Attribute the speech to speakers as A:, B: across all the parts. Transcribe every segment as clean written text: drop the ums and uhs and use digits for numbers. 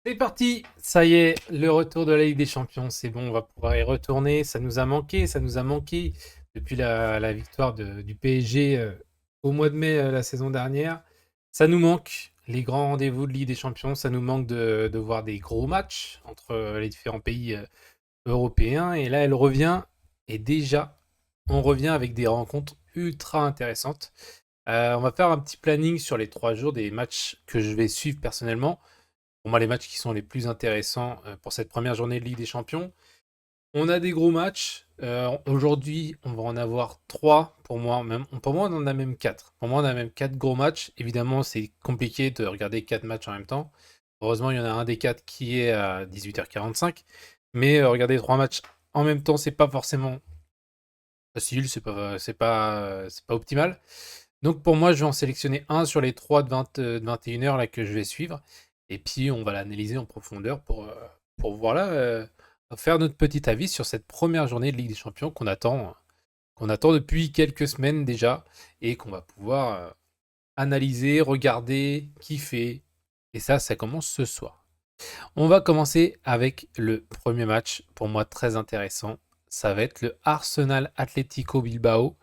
A: C'est parti, ça y est, le retour de la Ligue des Champions, c'est bon, on va pouvoir y retourner. Ça nous a manqué depuis la victoire du PSG au mois de mai la saison dernière. Ça nous manque, les grands rendez-vous de Ligue des Champions, ça nous manque de voir des gros matchs entre les différents pays européens. Et là, elle revient, et déjà, on revient avec des rencontres ultra intéressantes. On va faire un petit planning sur les 3 jours des matchs que je vais suivre personnellement. Pour moi, les matchs qui sont les plus intéressants pour cette première journée de Ligue des Champions. On a des gros matchs. Aujourd'hui, on va en avoir trois. Pour moi, on en a même quatre. Pour moi, on a même quatre gros matchs. Évidemment, c'est compliqué de regarder quatre matchs en même temps. Heureusement, il y en a un des quatre qui est à 18h45. Mais regarder trois matchs en même temps, c'est pas forcément facile, c'est pas optimal. Donc pour moi, je vais en sélectionner un sur les trois de 21h là que je vais suivre. Et puis on va l'analyser en profondeur pour voilà, faire notre petit avis sur cette première journée de Ligue des Champions qu'on attend depuis quelques semaines déjà et qu'on va pouvoir analyser, regarder, kiffer. Et ça commence ce soir. On va commencer avec le premier match, pour moi très intéressant. Ça va être le Arsenal Atlético Bilbao.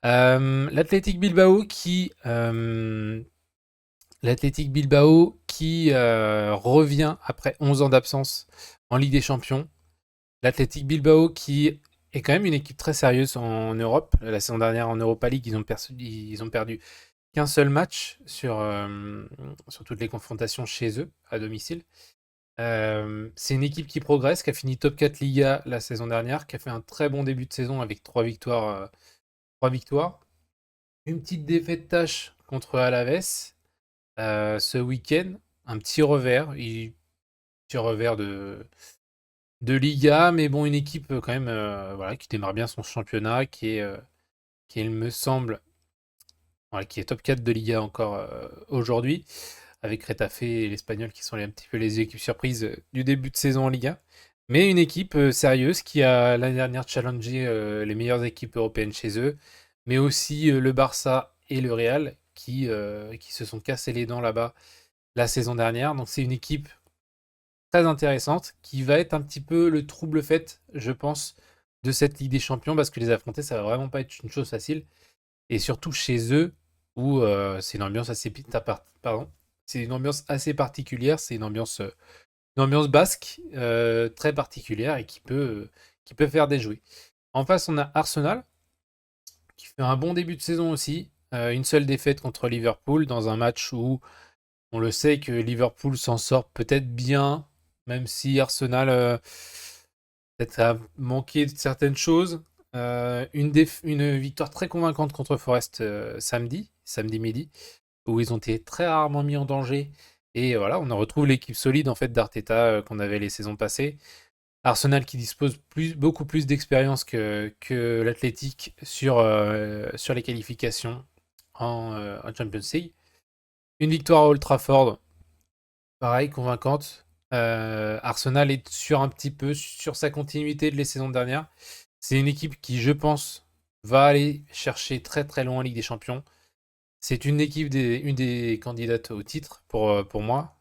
A: L'Athletic Bilbao qui revient après 11 ans d'absence en Ligue des Champions. L'Athletic Bilbao qui est quand même une équipe très sérieuse en Europe. La saison dernière en Europa League, ils ont perdu qu'un seul match sur toutes les confrontations chez eux, à domicile. C'est une équipe qui progresse, qui a fini top 4 Liga la saison dernière, qui a fait un très bon début de saison avec 3 victoires. Une petite défaite tâche contre Alaves ce week-end. Un petit revers de Liga, mais bon, une équipe quand même voilà, qui démarre bien son championnat, qui il me semble, voilà, qui est top 4 de Liga encore aujourd'hui, avec Retafe et l'Espagnol qui sont un petit peu les équipes surprises du début de saison en Liga. Mais une équipe sérieuse qui a l'année dernière challengé les meilleures équipes européennes chez eux, mais aussi le Barça et le Real qui se sont cassés les dents là-bas la saison dernière. Donc c'est une équipe très intéressante qui va être un petit peu le trouble fait, je pense, de cette Ligue des Champions parce que les affronter, ça va vraiment pas être une chose facile. Et surtout chez eux, où c'est une ambiance pardon, c'est une ambiance assez particulière, c'est une ambiance basque très particulière et qui peut faire déjouer. En face, on a Arsenal qui fait un bon début de saison aussi. Une seule défaite contre Liverpool dans un match où on le sait que Liverpool s'en sort peut-être bien, même si Arsenal peut-être a manqué de certaines choses. Une victoire très convaincante contre Forest samedi midi, où ils ont été très rarement mis en danger. Et voilà, on en retrouve l'équipe solide en fait d'Arteta qu'on avait les saisons passées. Arsenal qui dispose beaucoup plus d'expérience que l'Athletic sur les qualifications en Champions League. Une victoire à Old Trafford, pareil, convaincante. Arsenal est sur un petit peu sur sa continuité de les saisons dernières. C'est une équipe qui, je pense, va aller chercher très très loin en Ligue des Champions. C'est une des candidates au titre pour moi,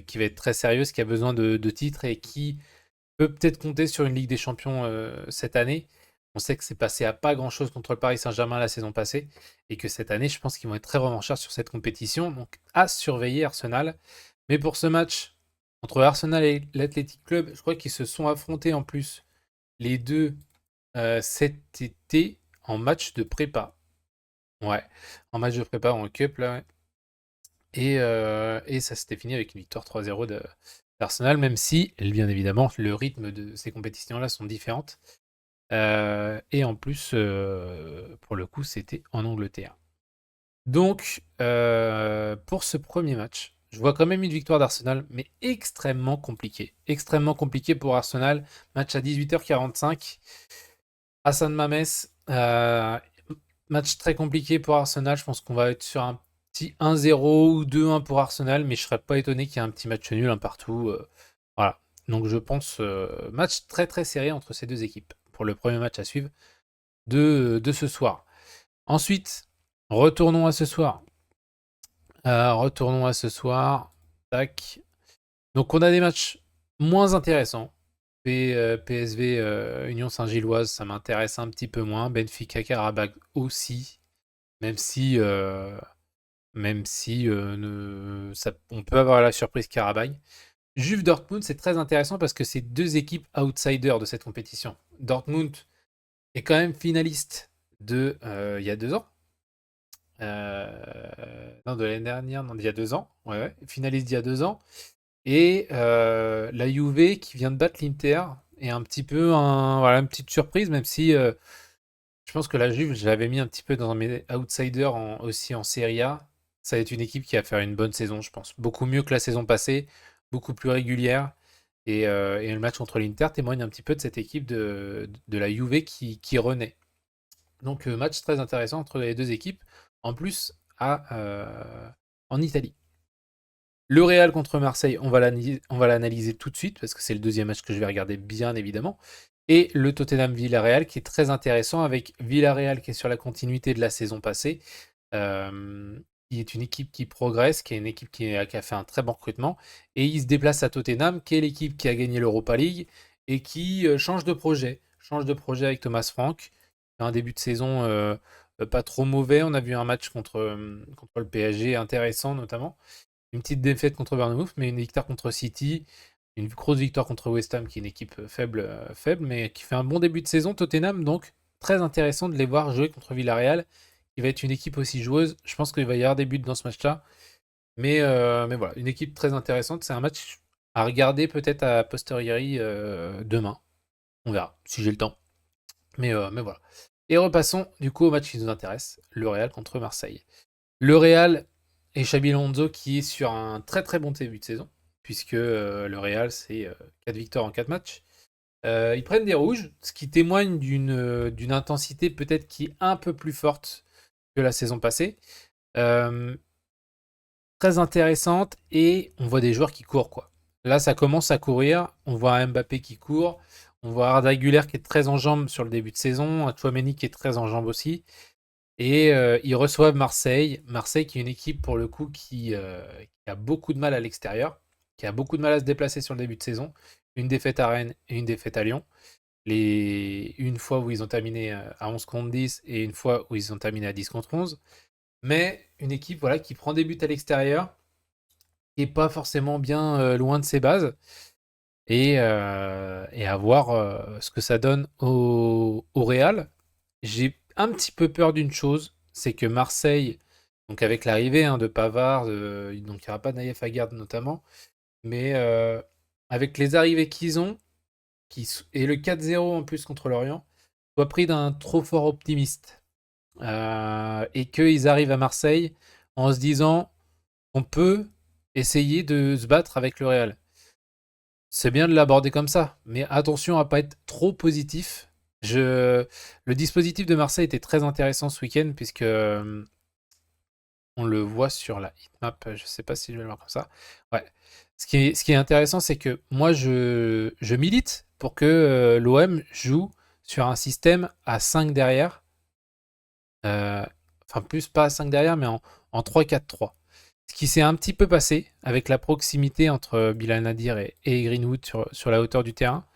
A: qui va être très sérieuse, qui a besoin de titres et qui peut peut-être compter sur une Ligue des Champions cette année. On sait que c'est passé à pas grand-chose contre le Paris Saint-Germain la saison passée et que cette année, je pense qu'ils vont être très revanchards sur cette compétition. Donc à surveiller Arsenal. Mais pour ce match entre Arsenal et l'Athletic Club, je crois qu'ils se sont affrontés en plus les deux cet été en match de prépa. Ouais, en match de prépa en Cup là. Ouais. Et ça s'était fini avec une victoire 3-0 d'Arsenal, même si, bien évidemment, le rythme de ces compétitions-là sont différentes. Et en plus, pour le coup, c'était en Angleterre. Donc, pour ce premier match, je vois quand même une victoire d'Arsenal, mais extrêmement compliquée. Extrêmement compliquée pour Arsenal. Match à 18h45. Hassan Mames, match très compliqué pour Arsenal. Je pense qu'on va être sur un petit 1-0 ou 2-1 pour Arsenal, mais je serais pas étonné qu'il y ait un petit match nul, un partout. Voilà. Donc je pense match très très serré entre ces deux équipes pour le premier match à suivre de ce soir. Ensuite, retournons à ce soir. Retournons à ce soir. Tac. Donc on a des matchs moins intéressants. PSV Union Saint-Gilloise, ça m'intéresse un petit peu moins. Benfica Karabakh aussi, même si, on peut avoir la surprise Karabakh. Juve Dortmund, c'est très intéressant parce que c'est deux équipes outsiders de cette compétition. Dortmund est quand même finaliste il y a 2 ans. Non, de l'année dernière, non, d'il y a 2 ans. Ouais, ouais, finaliste d'il y a 2 ans. Et la Juve qui vient de battre l'Inter est un petit peu voilà, une petite surprise, même si je pense que la Juve, je l'avais mis un petit peu dans mes outsiders aussi en Serie A. Ça va être une équipe qui va faire une bonne saison, je pense. Beaucoup mieux que la saison passée, beaucoup plus régulière. Et le match contre l'Inter témoigne un petit peu de cette équipe de la Juve qui renaît. Donc match très intéressant entre les deux équipes, en plus en Italie. Le Real contre Marseille, on va l'analyser tout de suite parce que c'est le deuxième match que je vais regarder bien évidemment. Et le Tottenham-Villarreal qui est très intéressant avec Villarreal qui est sur la continuité de la saison passée, qui est une équipe qui progresse, qui est une équipe qui a fait un très bon recrutement. Et il se déplace à Tottenham, qui est l'équipe qui a gagné l'Europa League et qui change de projet. Change de projet avec Thomas Frank. Un début de saison pas trop mauvais. On a vu un match contre le PSG intéressant notamment. Une petite défaite contre Bournemouth, mais une victoire contre City, une grosse victoire contre West Ham, qui est une équipe faible, mais qui fait un bon début de saison. Tottenham, donc, très intéressant de les voir jouer contre Villarreal, qui va être une équipe aussi joueuse. Je pense qu'il va y avoir des buts dans ce match-là. Mais voilà, une équipe très intéressante. C'est un match à regarder peut-être à posteriori demain. On verra, si j'ai le temps. Mais voilà. Et repassons du coup au match qui nous intéresse, le Real contre Marseille. Le Real et Xabi Alonso qui est sur un très très bon début de saison, puisque le Real c'est 4 victoires en 4 matchs. Ils prennent des rouges, ce qui témoigne d'une intensité peut-être qui est un peu plus forte que la saison passée. Euh, Très intéressante et on voit des joueurs qui courent quoi. Là ça commence à courir, on voit un Mbappé qui court, on voit Arda Güler qui est très en jambes sur le début de saison, un Tchouaméni qui est très en jambes aussi. Et ils reçoivent Marseille. Marseille qui est une équipe pour le coup qui a beaucoup de mal à l'extérieur, qui a beaucoup de mal à se déplacer sur le début de saison. Une défaite à Rennes et une défaite à Lyon. Une fois où ils ont terminé à 11 contre 10 et une fois où ils ont terminé à 10 contre 11. Mais une équipe voilà, qui prend des buts à l'extérieur, qui n'est pas forcément bien loin de ses bases. Et à voir ce que ça donne au Real. J'ai un petit peu peur d'une chose, c'est que Marseille, donc avec l'arrivée de Pavard, donc il n'y aura pas Naïef Aguerd notamment, mais avec les arrivées qu'ils ont, et le 4-0 en plus contre l'Orient, soit pris d'un trop fort optimiste. Et qu'ils arrivent à Marseille en se disant on peut essayer de se battre avec le Real. C'est bien de l'aborder comme ça, mais attention à pas être trop positif. Le dispositif de Marseille était très intéressant ce week-end puisque on le voit sur la heatmap. Je sais pas si je vais le voir comme ça. Ouais. Ce qui est intéressant, c'est que moi je milite pour que l'OM joue sur un système à 5 derrière. Euh, enfin, plus pas à 5 derrière, mais en 3-4-3. Ce qui s'est un petit peu passé avec la proximité entre Bilal Nadir et Greenwood sur la hauteur du terrain.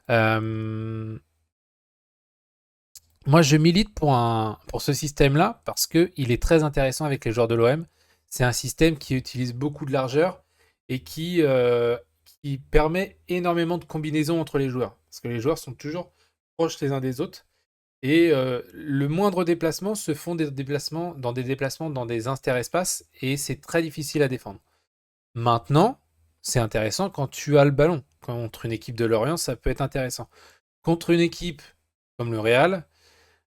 A: Euh, Moi, je milite pour ce système-là parce qu'il est très intéressant avec les joueurs de l'OM. C'est un système qui utilise beaucoup de largeur et qui permet énormément de combinaisons entre les joueurs. Parce que les joueurs sont toujours proches les uns des autres. Et le moindre déplacement se font des déplacements dans des interespaces et c'est très difficile à défendre. Maintenant, c'est intéressant quand tu as le ballon. Contre une équipe de Lorient, ça peut être intéressant. Contre une équipe comme le Real,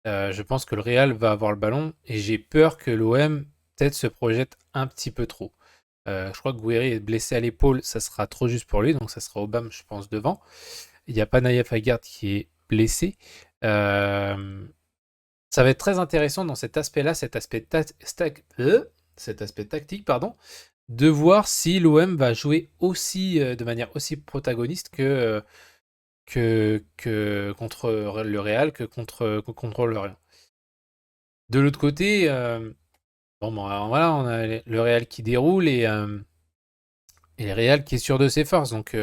A: je pense que le Real va avoir le ballon et j'ai peur que l'OM peut-être se projette un petit peu trop. Je crois que Gouiri est blessé à l'épaule, ça sera trop juste pour lui, donc ça sera Obama, je pense, devant. Il n'y a pas Naïef Aguerd qui est blessé. Euh, Ça va être très intéressant dans cet aspect-là, cet aspect tactique, pardon, de voir si l'OM va jouer aussi de manière aussi protagoniste que contre le Real, que contre l'Orient. De l'autre côté, bon, alors voilà, on a le Real qui déroule Et le Real qui est sûr de ses forces, donc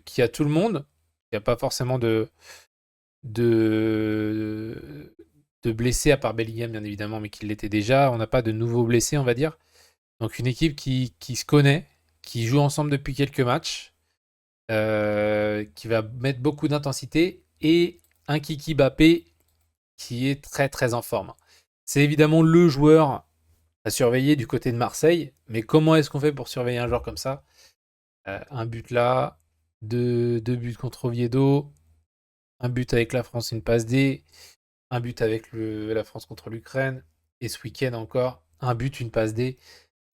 A: qui a tout le monde, qui a pas forcément de, de blessés à part Bellingham bien évidemment, mais qui l'était déjà. On n'a pas de nouveaux blessés, on va dire. Donc une équipe qui se connaît, qui joue ensemble depuis quelques matchs, qui va mettre beaucoup d'intensité et un Kiki Mbappé qui est très très en forme. C'est évidemment le joueur à surveiller du côté de Marseille, mais comment est-ce qu'on fait pour surveiller un joueur comme ça? Un but là, deux buts contre Oviedo, un but avec la France, une passe D, un but avec la France contre l'Ukraine, et ce week-end encore, un but, une passe D.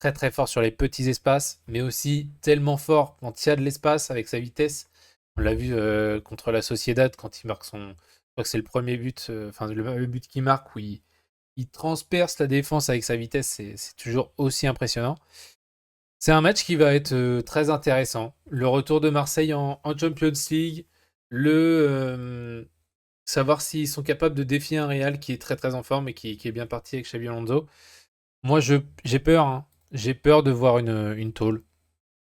A: Très très fort sur les petits espaces, mais aussi tellement fort quand il y a de l'espace avec sa vitesse. On l'a vu contre la Sociedad quand il marque son. Je crois que c'est le premier but, enfin le but qu'il marque où il transperce la défense avec sa vitesse, c'est toujours aussi impressionnant. C'est un match qui va être très intéressant. Le retour de Marseille en Champions League, savoir s'ils sont capables de défier un Real qui est très très en forme et qui est bien parti avec Xabi Alonso. Moi, j'ai peur, hein. J'ai peur de voir une tôle.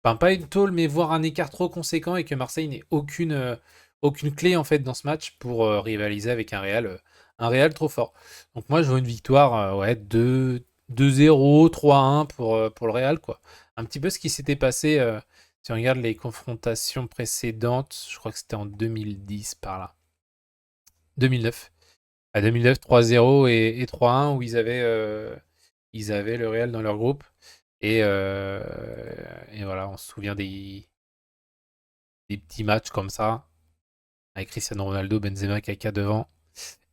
A: Enfin, pas une tôle, mais voir un écart trop conséquent et que Marseille n'ait aucune clé en fait dans ce match pour rivaliser avec un Real trop fort. Donc moi, je vois une victoire, ouais, 2-0, 3-1 pour le Real, quoi. Un petit peu ce qui s'était passé, si on regarde les confrontations précédentes, je crois que c'était en 2010 par là. 2009. À 2009, 3-0 et 3-1 où ils avaient le Real dans leur groupe. Et voilà, on se souvient des petits matchs comme ça, avec Cristiano Ronaldo, Benzema, Kaka devant,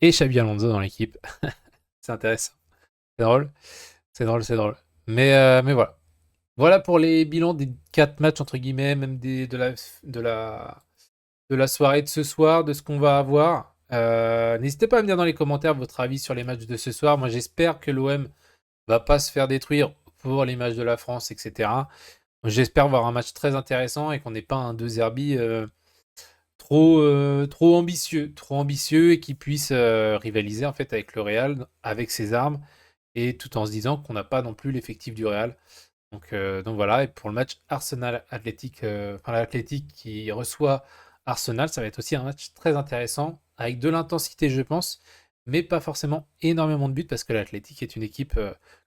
A: et Xabi Alonso dans l'équipe. C'est intéressant. C'est drôle. C'est drôle, c'est drôle. Mais voilà. Voilà pour les bilans des 4 matchs, entre guillemets, même de la soirée de ce soir, de ce qu'on va avoir. N'hésitez pas à me dire dans les commentaires votre avis sur les matchs de ce soir. Moi, j'espère que l'OM va pas se faire détruire pour les matchs de la France, etc. J'espère voir un match très intéressant et qu'on n'ait pas un 2 Zerbi trop ambitieux et qui puisse rivaliser en fait avec le Real, avec ses armes, et tout en se disant qu'on n'a pas non plus l'effectif du Real. Donc voilà, et pour le match Arsenal-Athletic, enfin l'Athletic qui reçoit Arsenal, ça va être aussi un match très intéressant, avec de l'intensité je pense, mais pas forcément énormément de buts, parce que l'Athletic est une équipe,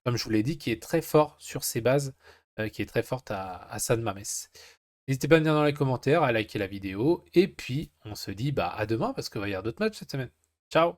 A: comme je vous l'ai dit, qui est très fort sur ses bases, qui est très forte à San Mamés. N'hésitez pas à me dire dans les commentaires, à liker la vidéo, et puis on se dit bah, à demain, parce qu'il va y avoir d'autres matchs cette semaine. Ciao!